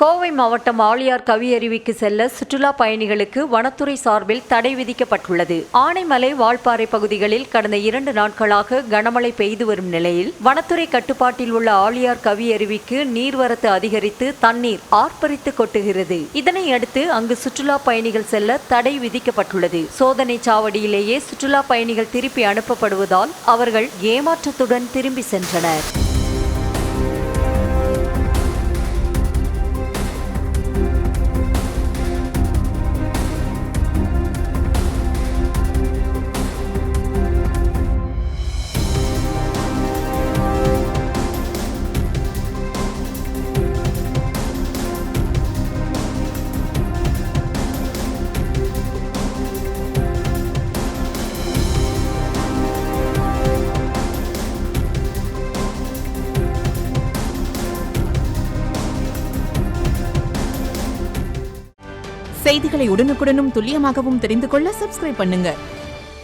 கோவை மாவட்டம் ஆழியார் கவியருவிக்கு செல்ல சுற்றுலா பயணிகளுக்கு வனத்துறை சார்பில் தடை விதிக்கப்பட்டுள்ளது. ஆனைமலை, வால்பாறை பகுதிகளில் கடந்த 2 நாட்களாக கனமழை பெய்து வரும் நிலையில் வனத்துறை கட்டுப்பாட்டில் உள்ள ஆழியார் கவியருவிக்கு நீர்வரத்து அதிகரித்து தண்ணீர் ஆர்ப்பரித்து கொட்டுகிறது. இதனையடுத்து அங்கு சுற்றுலா பயணிகள் செல்ல தடை விதிக்கப்பட்டுள்ளது. சோதனை சாவடியிலேயே சுற்றுலா பயணிகள் திருப்பி அனுப்பப்படுவதால் அவர்கள் ஏமாற்றத்துடன் திரும்பி சென்றனர். செய்திகளை உடனுக்குடனும் துல்லியமாகவும் தெரிந்து கொள்ள சப்ஸ்கிரைப் பண்ணுங்க.